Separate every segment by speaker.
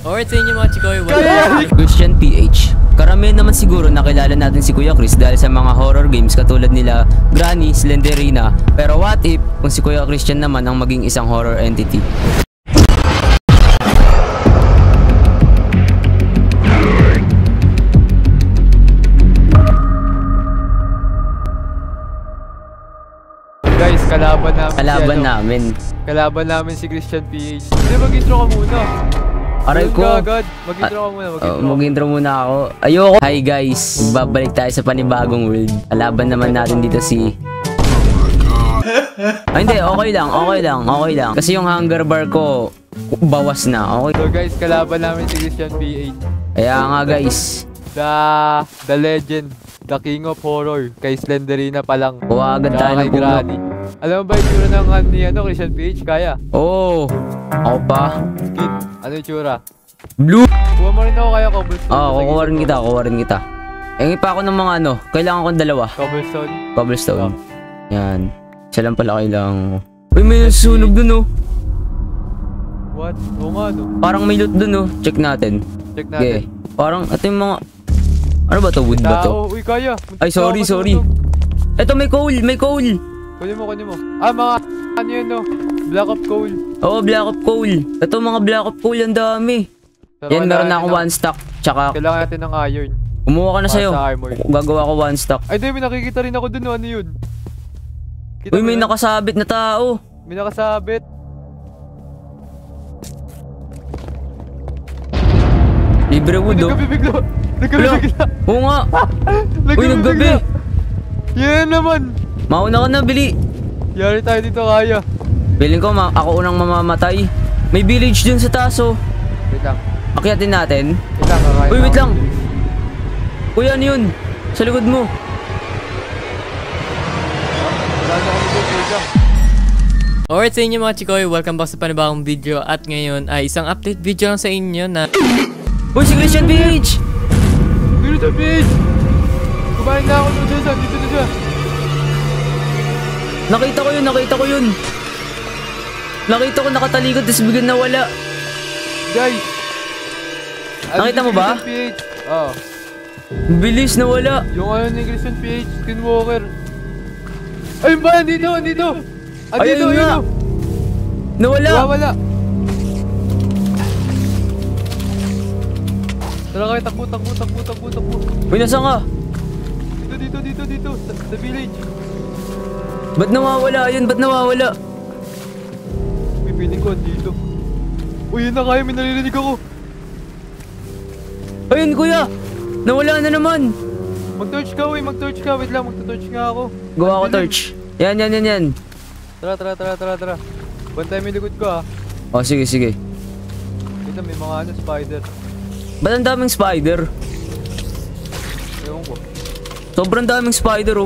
Speaker 1: Alright sa inyo mga chikoy,
Speaker 2: Christian PH. Karamihan naman siguro nakilala natin si Kuya Chris dahil sa mga horror games katulad nila Granny, Slenderina. Pero what if kung si Kuya Christian naman ang maging isang horror entity?
Speaker 3: Guys,
Speaker 2: Kalaban
Speaker 3: namin si Christian PH. Hindi, mag-intro ka muna.
Speaker 2: Aray ko.
Speaker 3: Mag-intro
Speaker 2: muna ako. Ayoko. Hi guys, babalik tayo sa panibagong world. Kalaban naman natin dito si... Ay hindi, okay lang. Kasi yung hunger bar ko, bawas na. Okay.
Speaker 3: So guys, kalaban namin si Christian PH.
Speaker 2: Kaya nga guys.
Speaker 3: The legend, the king of horror. Kay Slenderina pa lang.
Speaker 2: Huwagan tayo ng
Speaker 3: Granny. Alam mo ba yung tsura ng Christian PH? Kaya?
Speaker 2: Oo. Ako pa.
Speaker 3: Kid, ano yung tsura?
Speaker 2: Blue.
Speaker 3: Kuha mo rin ako kaya cobblestone.
Speaker 2: Kukuha rin kita. Hingi pa ako ng mga kailangan kong dalawa. Cobblestone. Yan. Isa lang pala kailangan ko. Uy, may nasunog dun
Speaker 3: What? Oo nga
Speaker 2: Parang may loot dun Check natin. Okay. Parang ito yung mga... Ano ba to? Wood ba to?
Speaker 3: Uy, kaya.
Speaker 2: Ay, sorry. Ito may coal.
Speaker 3: Kunin mo. Mga ano yun Black of coal.
Speaker 2: Oo, black of coal. Ito mga black of coal, ang dami. Yan, meron na ako 1 stack. Tsaka...
Speaker 3: Kailangan natin ng iron.
Speaker 2: Kumuha ka na sa'yo. Gagawa ko 1 stack.
Speaker 3: Ay, may nakikita rin ako dun. Ano yun?
Speaker 2: Uy, may nakasabit na tao.
Speaker 3: May nakasabit.
Speaker 2: Libre wood
Speaker 3: Naggabi bigla.
Speaker 2: Oo nga. Uy, naggabi.
Speaker 3: Yan naman.
Speaker 2: Mauna ka na, bili.
Speaker 3: Yari tayo dito, kaya.
Speaker 2: Feeling ko ako unang mamamatay. May village dun sa taas
Speaker 3: Wait lang.
Speaker 2: Akyatin natin.
Speaker 3: Kaya.
Speaker 2: Uy, wait lang. Uy, ano yun? Sa likod mo.
Speaker 1: Alright sa inyo mga chikoy, welcome back sa panibagong video. At ngayon ay isang update video lang sa inyo na...
Speaker 2: Uy, si Christian PH!
Speaker 3: Christian PH! Kumain na ako dito na siya.
Speaker 2: Nakita ko yun. Nakita ko nakatalikod tapos bigyan nawala.
Speaker 3: Guys!
Speaker 2: Nakita mo ba?
Speaker 3: Oo.
Speaker 2: Bilis nawala.
Speaker 3: Yung ano ni Christian PH, Skinwalker. Ayun ba? Andito!
Speaker 2: Ayun nga! Nawala!
Speaker 3: Tara kayo, takbo.
Speaker 2: Uy, nasa ka?
Speaker 3: Dito. Sa village.
Speaker 2: Ba't nawawala yun?
Speaker 3: Pipiling ko dito. Uy, yun na kaya, may naririnig ako.
Speaker 2: Ayun, kuya! Nawala na naman!
Speaker 3: Mag-torch ka. Wait lang, magto-torch nga ako.
Speaker 2: Gawa ko torch. Yan.
Speaker 3: Tara. Bantay mo yung likod ko
Speaker 2: Sige.
Speaker 3: Dito may mga spider.
Speaker 2: Ba't ang daming spider?
Speaker 3: Ewan ko.
Speaker 2: Sobrang daming spider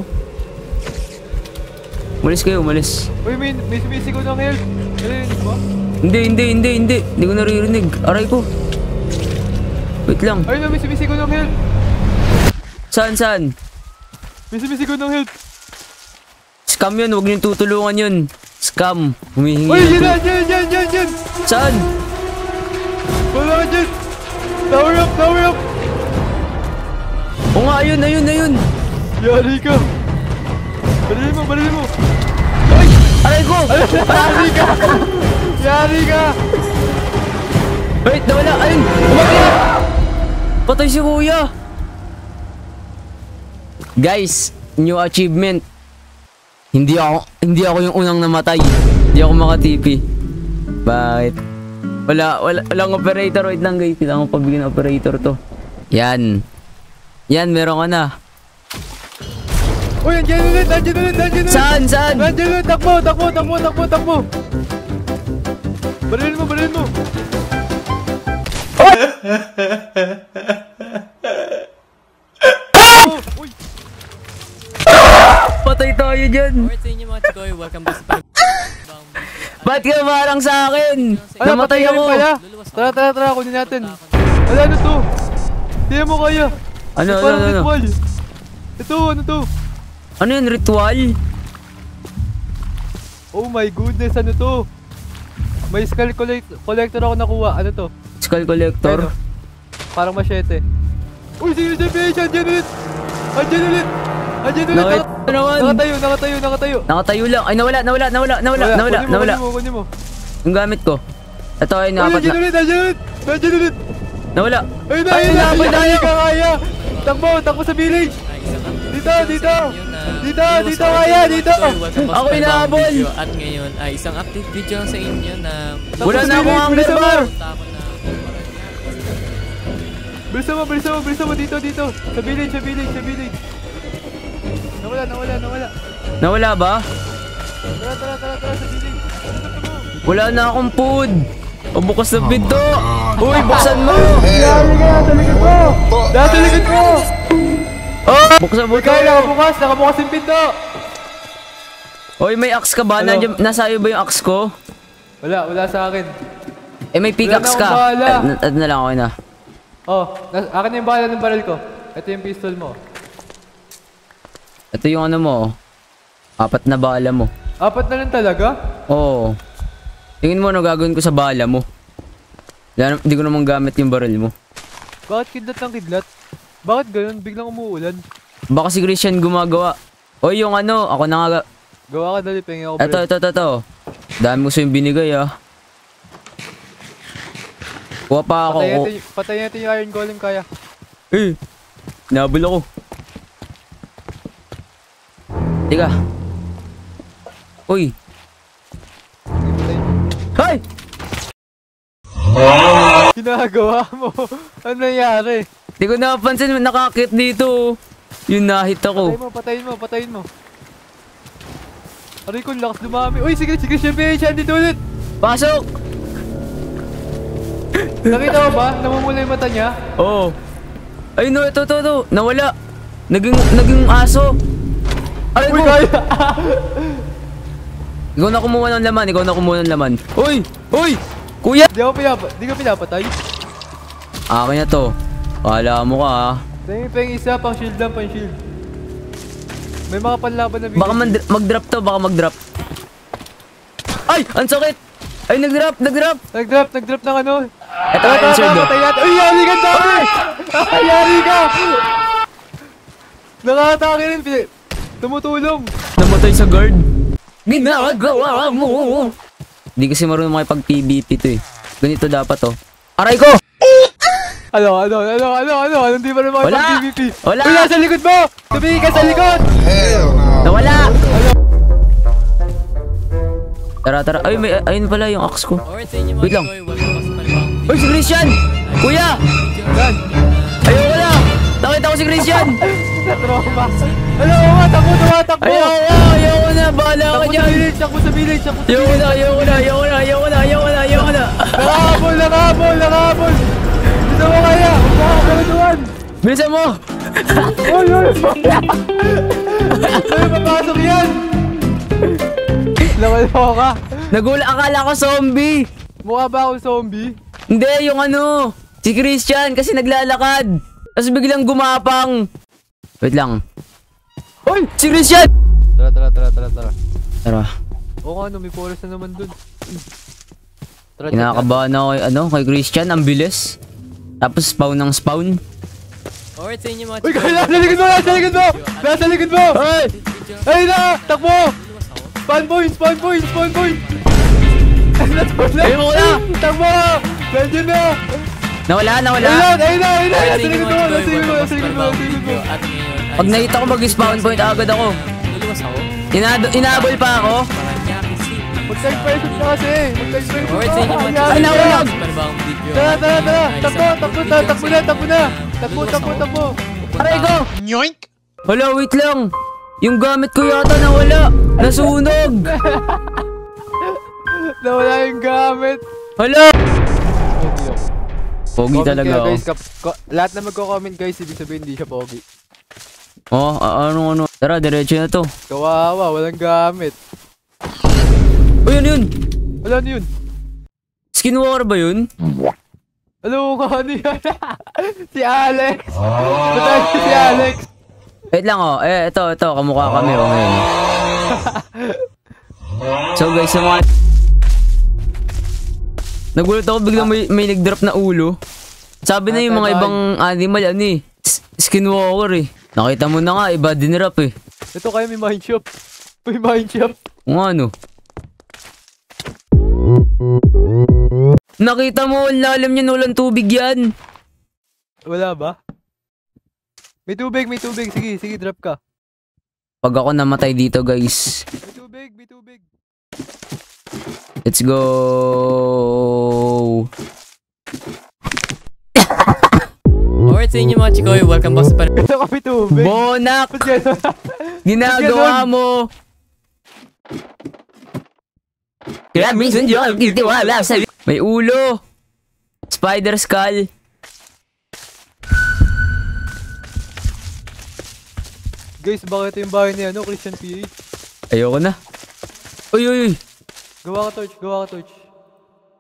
Speaker 2: Umalis kayo.
Speaker 3: Uy, may sumisigaw ng help. Narinig ba?
Speaker 2: Hindi. Hindi ko naririnig. Aray ko. Wait lang.
Speaker 3: Ayun na, may sumisigaw ng help.
Speaker 2: Saan?
Speaker 3: May sumisigaw ng help.
Speaker 2: Scam yun. Huwag niyong tutulungan yun. Scam. Humihingi.
Speaker 3: Uy, yan.
Speaker 2: Saan?
Speaker 3: Wala ka dyan. Tower up.
Speaker 2: Oo nga, ayun.
Speaker 3: Yari ka. Balili mo.
Speaker 2: Ay! Aray ko!
Speaker 3: Yari ka.
Speaker 2: Wait, nawala. Ayun! Umakyat! Patay si kuya. Guys, new achievement. Hindi ako yung unang namatay. Hindi ako maka-TP. Bakit? Walang operator. Wait lang guys, kailangan ko pabigyan ng operator to. Yan, meron ka na.
Speaker 3: Uy, nandiyan ulit.
Speaker 2: Saan?
Speaker 3: Nandiyan ulit, takbo. Balilin mo. Uy!
Speaker 2: Patay tayo dyan.
Speaker 1: Alright sa inyo mga chikoy, welcome back sa panibagong video.
Speaker 2: Ba't ka marang sa akin? Namatay ako.
Speaker 3: Tara, kunin natin. Wala, ano to? Tiyan mo kaya.
Speaker 2: Ano?
Speaker 3: Ritual. Ito, ano to?
Speaker 2: Ano yun, ritual?
Speaker 3: Oh my goodness, ano to? May skull collector ako nakuha. Ano to?
Speaker 2: Skull collector.
Speaker 3: Ayun, oh. Parang machete. Uy, sige si Beach! Andiyan ulit! Andiyan ulit! Andiyan ulit!
Speaker 2: Nakita naman.
Speaker 3: Nakatayo!
Speaker 2: Nakatayo lang. Ay, nawala.
Speaker 3: Kunin mo.
Speaker 2: Yung gamit ko. Ito ay
Speaker 3: Uy,
Speaker 2: napat
Speaker 3: andiyan
Speaker 2: na.
Speaker 3: ulit! Andiyan ulit!
Speaker 2: Nawala.
Speaker 3: Ayun na!
Speaker 2: Ay, laban tayo.
Speaker 3: Kaya! Takbo sa village! Dito! Kaya! Dito!
Speaker 2: Ako inahabol.
Speaker 1: At ngayon ay isang update video lang sa inyo na
Speaker 2: Wala na akong hunger bar.
Speaker 3: Bilisan mo dito! Sa village! Nawala!
Speaker 2: Nawala ba?
Speaker 3: Tara, sa village!
Speaker 2: Wala na akong food. O bukas na pinto. Uy, buksan mo.
Speaker 3: Nasa likod mo!
Speaker 2: Oh, buksan mo to.
Speaker 3: Nakabukas yung pinto!
Speaker 2: Oy, may axe ka ba?
Speaker 3: Ano?
Speaker 2: Nasa iyo ba yung axe ko?
Speaker 3: Wala sa akin.
Speaker 2: Eh, may pickaxe
Speaker 3: Wala na
Speaker 2: ka.
Speaker 3: akong bahala.
Speaker 2: At na lang, okay na.
Speaker 3: Oh, akin na yung bala ng baril ko. Ito yung pistol mo.
Speaker 2: Ito yung ano mo. 4 na bala mo.
Speaker 3: 4 na lang talaga?
Speaker 2: Oo. Tingin mo ano gagawin ko sa bala mo. Hindi ko naman gamit yung baril mo.
Speaker 3: Bakit kidlat? Bakit ganun? Biglang umuulan.
Speaker 2: Baka si Christian gumagawa. Oy, yung ano, ako na nga.
Speaker 3: Gawa ka dali, pengi ako.
Speaker 2: Ito. Dami ko sa'yo binigay ah. Kuha pa ako.
Speaker 3: Patayin natin yung iron golem kaya.
Speaker 2: Eh, nabul ako. Teka. Uy. Hay!
Speaker 3: Ginagawa mo. Ano nangyari?
Speaker 2: Di ko napansin, nakakit dito. Yung nahit ako.
Speaker 3: Patayin mo. Aray ko, lakas dumami. Uy, sige, Christian Beach, andito ulit.
Speaker 2: Pasok!
Speaker 3: Nakita mo ba? Namumula yung mata niya.
Speaker 2: Oo. Ay no, ito. Nawala. Naging aso. Aray
Speaker 3: Uy,
Speaker 2: ko!
Speaker 3: kaya.
Speaker 2: Ikaw na kumuha ng laman. Uy! Kuya!
Speaker 3: Di ka pinapatay.
Speaker 2: Akin na to. Kala mo ka ha.
Speaker 3: Pengi isa, pang shield. May mga panlaban na video.
Speaker 2: Baka mag-drop to, Ay! Ang sakit! Ay, nag-drop!
Speaker 3: Nag-drop ng ano.
Speaker 2: Ito, insert do.
Speaker 3: Uy, yari ka dami! Yari ka! Nakatake rin. Tumutulong.
Speaker 2: Namatay sa guard. Ginagawa mo! Hindi kasi marunong makipag-PvP to eh. Ganito dapat to. Aray ko!
Speaker 3: Ano? Hindi pa rin makipag-PvP.
Speaker 2: Wala!
Speaker 3: Uy, nasa likod mo! Tumingin ka sa likod!
Speaker 2: Nawala! Tara. Ay, ayun pala yung axe ko.
Speaker 1: Alright sa inyo mga
Speaker 2: Wait lang.
Speaker 1: chikoy, welcome back sa panibagong video.
Speaker 2: Uy, si Christian! Kuya!
Speaker 3: Yan!
Speaker 2: Ayoko na! Nakita ko si Christian!
Speaker 3: Natroma! Ano nga? Takbo!
Speaker 2: Ayoko na! Bahala ka dyan!
Speaker 3: Takbo sa village!
Speaker 2: Ayoko na!
Speaker 3: Nakahabol! Dito mo kaya! Magkakabalutuan!
Speaker 2: Bilisan mo!
Speaker 3: Uy! Sa'yo papasok yan! Lawal ka!
Speaker 2: Akala ko zombie!
Speaker 3: Mukha ba akong zombie?
Speaker 2: Hindi, yung ano! Si Christian kasi naglalakad! Tapos biglang gumapang! Wait lang. Uy! Si Christian!
Speaker 3: Tara.
Speaker 2: Tara.
Speaker 3: Oo nga, may forest na naman dun. Tara,
Speaker 2: Kinakabahan ako kay Christian. Ang bilis. Tapos spawn.
Speaker 1: Alright sa inyo mga
Speaker 3: Uy,
Speaker 1: chikoy,
Speaker 3: nasa likod mo!
Speaker 2: Ay!
Speaker 3: Ay na! Takbo! Spawn point!
Speaker 2: Ayun ko na!
Speaker 3: Takbo! Nandiyan na!
Speaker 2: Nawala!
Speaker 1: Alright
Speaker 3: Ayun na!
Speaker 1: sa
Speaker 3: Nasa
Speaker 1: inyo
Speaker 3: likod
Speaker 1: mga
Speaker 3: mo!
Speaker 1: chikoy, welcome back sa
Speaker 3: Nasa likod mo!
Speaker 1: panibagong video. At ngayon ay
Speaker 2: Pag nakita ko mag-spawn point agad ako.
Speaker 1: luluwas ako.
Speaker 2: Inaabol pa ako.
Speaker 1: Paranaque City.
Speaker 3: Mag-time person na kasi!
Speaker 1: Alright sa inyo mga
Speaker 3: Ay,
Speaker 1: chikoy,
Speaker 2: nahulog!
Speaker 1: welcome sa panibagong video.
Speaker 3: Tara!
Speaker 1: At ngayon ay isang
Speaker 3: Takbo
Speaker 1: update
Speaker 3: na!
Speaker 1: video lang sa
Speaker 3: Takbo
Speaker 1: inyo
Speaker 3: na!
Speaker 1: na
Speaker 3: Takbo!
Speaker 2: Aray ko! Hala, wait lang! Yung gamit ko yata nawala! Nasunog!
Speaker 3: Nawala yung gamit!
Speaker 2: Hala! Pogi talaga ako.
Speaker 3: Guys, lahat na magko-comment guys, ibig sabihin hindi siya pogi.
Speaker 2: Oh, ano. Tara, diretso na to.
Speaker 3: Kawawa, walang gamit.
Speaker 2: Uy, yun!
Speaker 3: Wala na yun.
Speaker 2: Skinwalker ba yun?
Speaker 3: Ano ano yan? Si Alex! Patay si Alex!
Speaker 2: Wait lang ito, kamukha kami ngayon. So guys, sa mga Nagulat ako biglang may nag-drop na ulo. Sabi na yung mga ibang animal, ano eh. Skinwalker eh. Nakita mo na nga, iba dinrap eh.
Speaker 3: Ito kayo may mine shop. May mine shop.
Speaker 2: Kung ano. Nakita mo, lalim niya walang tubig yan.
Speaker 3: Wala ba? May tubig, may tubig. Sige, sige, drop ka.
Speaker 2: Pag ako namatay dito, guys.
Speaker 3: May tubig, may tubig.
Speaker 2: Let's go.
Speaker 1: Alright sa inyo mga chikoy, welcome back sa panibago.
Speaker 3: Ito kami tubig.
Speaker 2: Bonak!
Speaker 3: Ba't gano'n?
Speaker 2: Ginagawa mo. Kaya minsan yun, wala sa... May ulo. Spider skull.
Speaker 3: Guys, bakit yung bahay ni ano, Christian PH?
Speaker 2: Ayoko na. Uy, uy, uy.
Speaker 3: Gawa ka torch, gawa ka torch.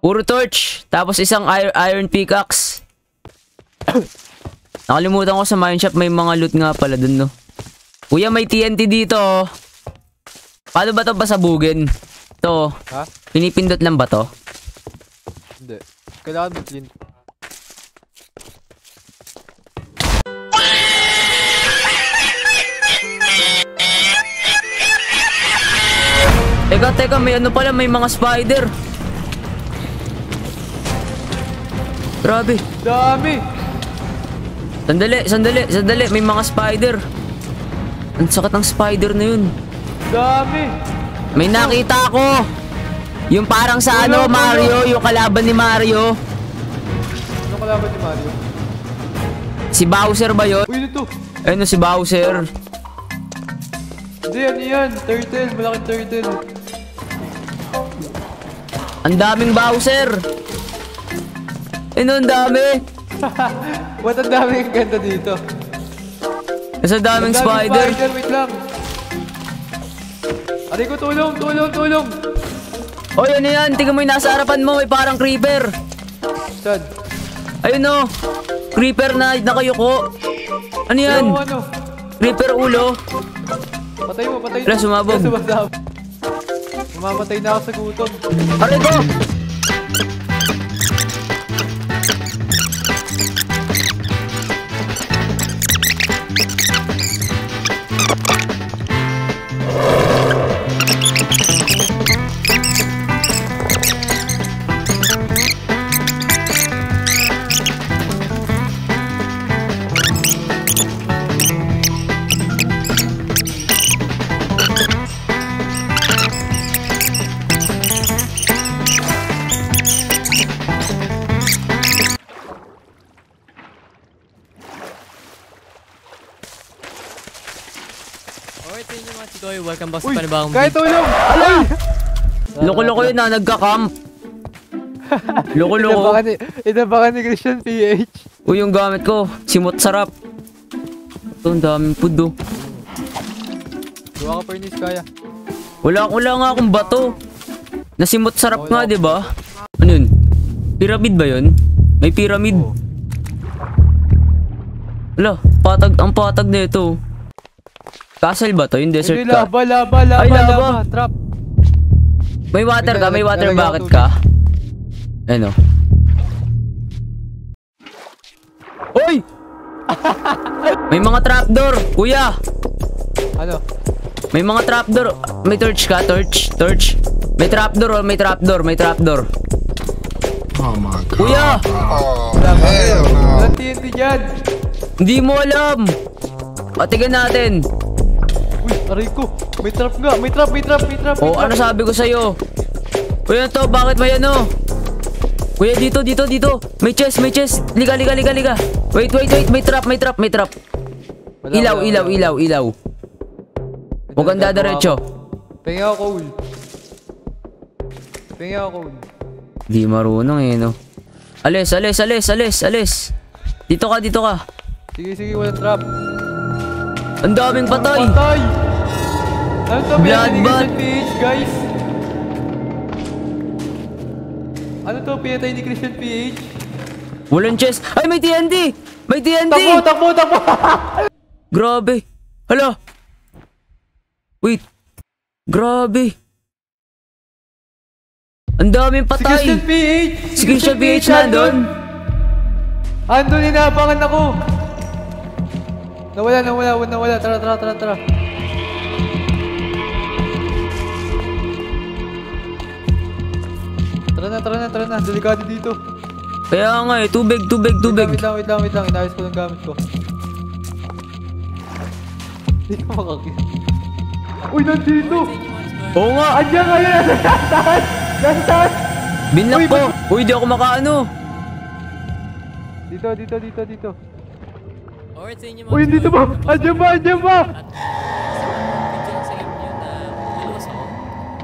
Speaker 2: Puro torch. Tapos isang iron pickaxe. Nakalimutan ko sa mine shop, may mga loot nga pala dun, no? Kuya, may TNT dito. Paano ba ito pasabugin? Ito.
Speaker 3: Ha?
Speaker 2: Pinipindot lang ba to?
Speaker 3: Hindi. Kailangan mo clean.
Speaker 2: Teka, may ano pala, may mga spider. Grabe.
Speaker 3: Dami!
Speaker 2: Sandali, may mga spider. Ang sakit ng spider na yun.
Speaker 3: Dami!
Speaker 2: May nakita ako. Yung parang sa ano, Mario, yung kalaban ni Mario.
Speaker 3: Ano kalaban ni Mario?
Speaker 2: Si Bowser ba yun?
Speaker 3: Uy, ito!
Speaker 2: Ano si Bowser?
Speaker 3: Hindi, ano yan? Turtle, malaking turtle.
Speaker 2: Ang daming Bowser. Ano, ang dami.
Speaker 3: What ang daming ganda dito?
Speaker 2: Nasa daming
Speaker 3: Ang
Speaker 2: spider.
Speaker 3: Wait lang. Aray ko, tulong!
Speaker 2: Oy, ano yan? Tingnan mo yung nasa harapan mo, may parang creeper.
Speaker 3: Saan?
Speaker 2: Ayun o. Creeper na nakayuko. Ano yan?
Speaker 3: Ano?
Speaker 2: Creeper ulo.
Speaker 3: Patay mo.
Speaker 2: Wala, sumabog.
Speaker 3: Mamamatay na ako sa gutom.
Speaker 2: Aray ko!
Speaker 1: Alright sa inyo mga chikoy, welcome back sa
Speaker 3: Uy!
Speaker 1: panibagong
Speaker 3: Kahit
Speaker 1: video.
Speaker 3: tulong! Alay!
Speaker 2: Loko-loko yun na, nagka-camp. Loko-loko.
Speaker 3: Inabakan ni Christian PH.
Speaker 2: Uy, yung gamit ko, simot sarap. Ito, ang daming food oh.
Speaker 3: Gawa ka Pernis, kaya.
Speaker 2: Wala nga akong bato. Nasimot sarap nga, di ba? Ano yun? Pyramid ba yun? May pyramid. Wala, ang patag na ito. Castle ba to? Yung desert
Speaker 3: Hindi,
Speaker 2: ka?
Speaker 3: laba.
Speaker 2: Ay, laba.
Speaker 3: Trap.
Speaker 2: May water ka? May water
Speaker 3: Lalagyan
Speaker 2: bucket
Speaker 3: ko
Speaker 2: ka? Ano? Uy! May mga trapdoor, kuya!
Speaker 3: Ano?
Speaker 2: May mga trapdoor. May torch ka? Torch? May trapdoor.
Speaker 4: Oh my god.
Speaker 2: Kuya!
Speaker 3: Walang TNT dyan.
Speaker 2: Hindi mo alam! Patigan natin.
Speaker 3: Uy, aray ko. May trap nga. May trap.
Speaker 2: O, ano sabi ko sa'yo? Kuya to, bakit may ano? Kuya, dito. May chest. Liga. Wait. May trap. Ilaw. Huwag kang dadaretso.
Speaker 3: Penga ako, cool.
Speaker 2: Di marunong eh, no? Alis. Dito ka.
Speaker 3: Sige, walang trap.
Speaker 2: Ang daming patay.
Speaker 3: Ano to,
Speaker 2: Bloodbath.
Speaker 3: pinatay ni Christian PH, guys? Ano to, pinatay ni Christian PH?
Speaker 2: Walang chest. Ay, may TNT!
Speaker 3: Takbo!
Speaker 2: Grabe. Hala. Wait. Grabe. Ang daming
Speaker 3: Si
Speaker 2: patay.
Speaker 3: Christian PH!
Speaker 2: Si Christian PH nandun.
Speaker 3: Andun, inaabangan ako! Nawala. Tara. Tara na. Delikado dito.
Speaker 2: Kaya nga eh, tubig.
Speaker 3: Wait lang. Inayos ko ng gamit ko. Hindi ka makakita. Uy, nandito!
Speaker 2: Oo nga.
Speaker 3: Andiyan nga yun! Nasa
Speaker 2: Binlock
Speaker 3: Uy,
Speaker 2: ko. Uy, di ako makaano.
Speaker 3: Dito.
Speaker 1: Alright sa inyo mga
Speaker 3: Uy, dito ba? Andiyan ba?
Speaker 1: At video lang sa inyo na luluwas ako.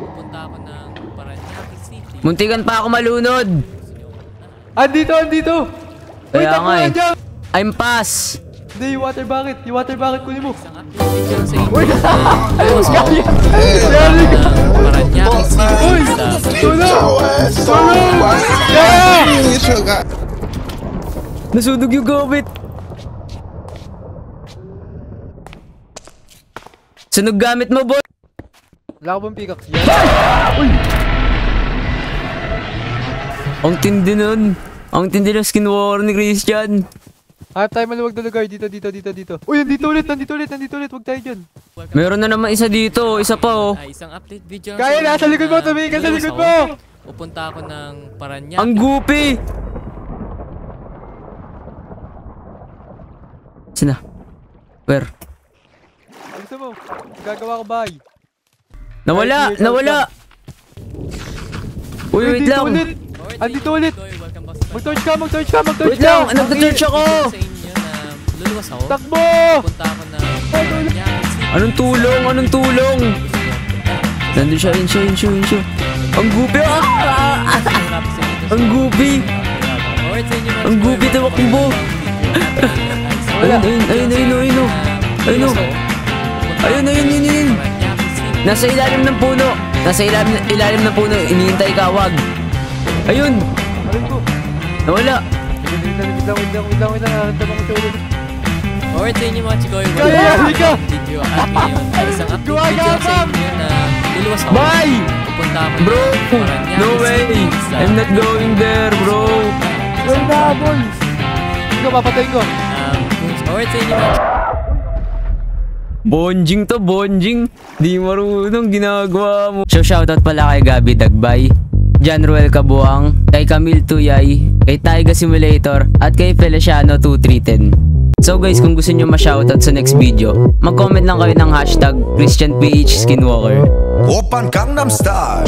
Speaker 1: Pupunta ako ng Paranaque City.
Speaker 2: Muntikan pa ako malunod.
Speaker 3: Andito!
Speaker 2: Kaya
Speaker 3: takbo
Speaker 2: nga eh.
Speaker 3: nandiyan!
Speaker 2: I'm pass.
Speaker 3: Hindi, yung water bucket kunin mo.
Speaker 1: Isang update video lang sa inyo na luluwas ako.
Speaker 3: Sorry ka!
Speaker 1: Paranaque City.
Speaker 3: Uy! Tulong!
Speaker 2: Nasunog yung gamit. Sunog gamit mo, boy.
Speaker 3: Wala ka bang pickaxe yan?
Speaker 2: Ang tindi nun. Ang tindi ng skinwalker ni Christian.
Speaker 3: Hanap tayo maluwag na lugar. Dito. Uy, nandito ulit. Huwag tayo dyan.
Speaker 2: Meron na naman isa dito. Isa pa oh.
Speaker 1: Isang update video lang
Speaker 3: Kaya,
Speaker 1: sa inyo
Speaker 3: nasa likod mo.
Speaker 1: na
Speaker 3: Tumingin ka sa
Speaker 1: luluwas
Speaker 3: likod
Speaker 1: ako.
Speaker 3: mo.
Speaker 1: Pupunta ako ng Paranaque.
Speaker 2: Ang goopy. Sina? Where?
Speaker 3: Gusto mo? Gagawa ko bahay.
Speaker 2: Nawala. Uy, wait
Speaker 3: Dito
Speaker 2: lang.
Speaker 3: ulit. Andito ulit.
Speaker 1: Welcome back sa
Speaker 3: Mag-torch ka.
Speaker 2: Wait lang. Nag-torch ako.
Speaker 1: sa inyo na luluwas ako.
Speaker 3: Takbo!
Speaker 1: Pupunta ako ng Paranaque City.
Speaker 2: Anong tulong? Nandun siya. Ang goopy. Ang goopy. Ang goopy tumakbo. Ayun. Nasa ilalim ng puno. Iniintay ka, wag. Ayun.
Speaker 3: Alin ko?
Speaker 2: Nawala.
Speaker 3: Wait lang. Nakaramdaman ko siya ulit.
Speaker 1: Alright sa inyo mga chikoy.
Speaker 3: Kaya, halika!
Speaker 1: Video at ngayon ay isang update video lang sa inyo na luluwas ako.
Speaker 2: Bye!
Speaker 1: Pupunta ako
Speaker 2: Bro,
Speaker 1: ng Paranaque
Speaker 2: no way.
Speaker 1: City sa-
Speaker 2: I'm not going there, bro.
Speaker 3: Wala na, boys! Ikaw, papatayin ko.
Speaker 1: Alright sa inyo mga
Speaker 2: Bonjing. Di marunong ginagawa mo. So shoutout pala kay Gabi Dagbay, John Ruel Cabuang, kay Camille Tuyay, kay Taiga Simulator, at kay Feliciano 2310. So guys, kung gusto nyo ma-shoutout sa next video, mag-comment lang kayo ng hashtag ChristianPH Skinwalker.
Speaker 4: 오빤 강남스타일